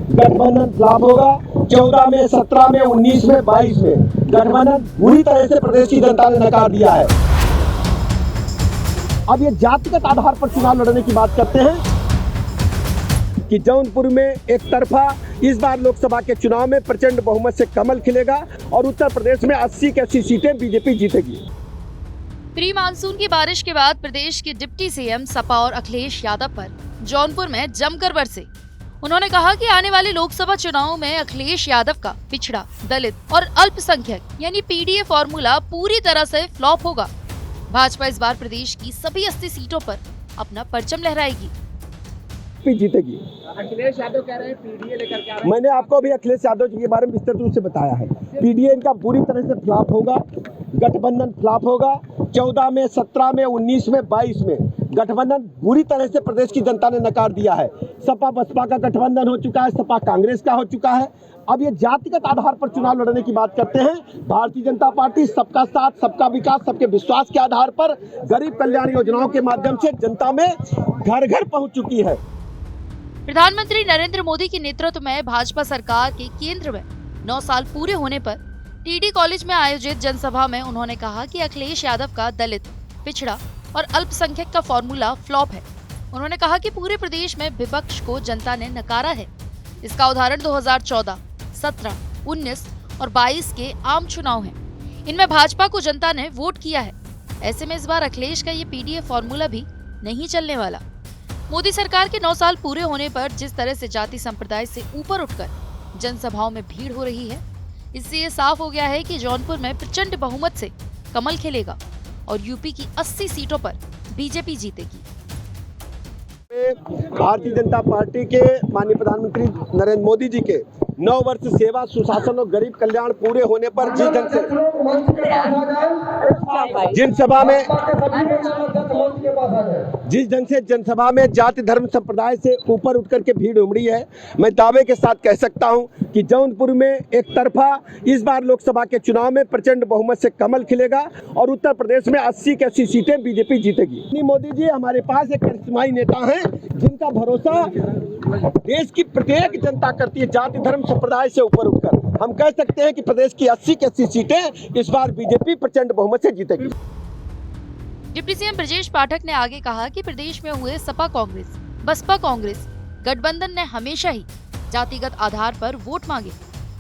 गठबंधन फ्लॉप होगा। 14 में, 17 में, 19 में, 22 में गठबंधन बुरी तरह से प्रदेश की जनता ने नकार दिया है। अब ये जातिगत आधार पर चुनाव लड़ने की बात करते हैं कि जौनपुर में एक तरफा इस बार लोकसभा के चुनाव में प्रचंड बहुमत से कमल खिलेगा और उत्तर प्रदेश में 80 की 80 सीटें बीजेपी जीतेगी। प्री मानसून की बारिश के बाद प्रदेश के डिप्टी सीएम सपा और अखिलेश यादव पर जौनपुर में जमकर बरसे। उन्होंने कहा कि आने वाले लोकसभा चुनाव में अखिलेश यादव का पिछड़ा, दलित और अल्पसंख्यक यानी पीडीए फॉर्मूला पूरी तरह से फ्लॉप होगा। भाजपा इस बार प्रदेश की सभी 80 सीटों पर अपना परचम लहराएगी, जीतेगी। अखिलेश यादव कह रहे हैं पीडीए लेकर के आ रहे हैं। मैंने आपको अभी अखिलेश यादव जी के बारे में विस्तृत रूप से बताया है। पीडीए इनका पूरी तरह से फ्लॉप होगा, गठबंधन फ्लॉप होगा। 14 में, 17 में, 19 में, 22 में गठबंधन बुरी तरह से प्रदेश की जनता ने नकार दिया है। सपा बसपा का गठबंधन हो चुका है, सपा कांग्रेस का हो चुका है। अब ये जातिगत आधार पर चुनाव लड़ने की बात करते हैं। भारतीय जनता पार्टी सबका साथ, सबका विकास, सबके विश्वास के आधार पर गरीब कल्याण योजनाओं के माध्यम से जनता में घर घर पहुंच चुकी है। प्रधानमंत्री नरेंद्र मोदी के नेतृत्व में भाजपा सरकार के केंद्र में 9 साल पूरे होने पर टीडी कॉलेज में आयोजित जनसभा में उन्होंने कहा कि अखिलेश यादव का दलित, पिछड़ा और अल्पसंख्यक का फॉर्मूला फ्लॉप है। उन्होंने कहा कि पूरे प्रदेश में विपक्ष को जनता ने नकारा है। इसका उदाहरण 2014, 17, 19 और 22 के आम चुनाव हैं। इनमें भाजपा को जनता ने वोट किया है। ऐसे में इस बार अखिलेश का ये पीडीए फॉर्मूला भी नहीं चलने वाला। मोदी सरकार के 9 साल पूरे होने पर जिस तरह से जाति संप्रदाय से ऊपर उठकर जनसभाओं में भीड़ हो रही है, इससे ये साफ हो गया है कि जौनपुर में प्रचंड बहुमत से कमल खिलेगा और यूपी की 80 सीटों पर बीजेपी जीतेगी। भारतीय जनता पार्टी के माननीय प्रधानमंत्री नरेंद्र मोदी जी के 9 वर्ष सेवा, सुशासन और गरीब कल्याण पूरे होने पर जिस ढंग से जनसभा में जाति धर्म संप्रदाय से ऊपर उठ करके भीड़ उमड़ी है, मैं दावे के साथ कह सकता हूं कि जौनपुर में एक तरफा इस बार लोकसभा के चुनाव में प्रचंड बहुमत से कमल खिलेगा और उत्तर प्रदेश में 80 की 80 सीटें बीजेपी जीतेगी। मोदी जी हमारे पास एक करिश्माई नेता हैं जिनका भरोसा देश की प्रत्येक जनता करती है, जाति धर्म संप्रदाय से ऊपर उठकर। हम कह सकते हैं कि प्रदेश की 80 की 80 सीटें इस बार बीजेपी प्रचंड बहुमत से जीतेगी। डिप्टी सीएम ब्रजेश पाठक ने आगे कहा कि प्रदेश में हुए सपा कांग्रेस, बसपा कांग्रेस गठबंधन ने हमेशा ही जातिगत आधार पर वोट मांगे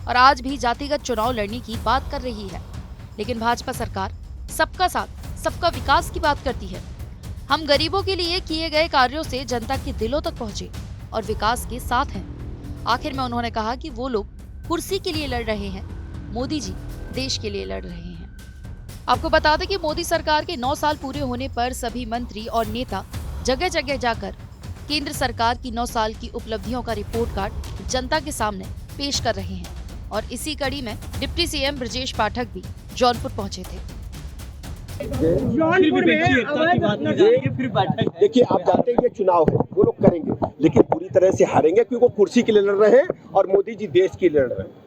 और आज भी जातिगत चुनाव लड़ने की बात कर रही है। लेकिन भाजपा सरकार सबका साथ, सबका विकास की बात करती है। हम गरीबों के लिए किए गए कार्यों से जनता के दिलों तक पहुंचे और विकास के साथ हैं। आखिर में उन्होंने कहा कि वो लोग कुर्सी के लिए लड़ रहे हैं, मोदी जी देश के लिए लड़ रहे हैं। आपको बता दें कि मोदी सरकार के 9 साल पूरे होने पर सभी मंत्री और नेता जगह जगह जाकर केंद्र सरकार की 9 साल की उपलब्धियों का रिपोर्ट कार्ड जनता के सामने पेश कर रहे हैं और इसी कड़ी में डिप्टी सीएम ब्रजेश पाठक भी जौनपुर पहुंचे थे। देखिए, आप जानते हैं ये चुनाव है, वो लोग करेंगे लेकिन पूरी तरह से हारेंगे क्योंकि वो कुर्सी के लिए लड़ रहे हैं और मोदी जी देश के लिए लड़ रहे हैं।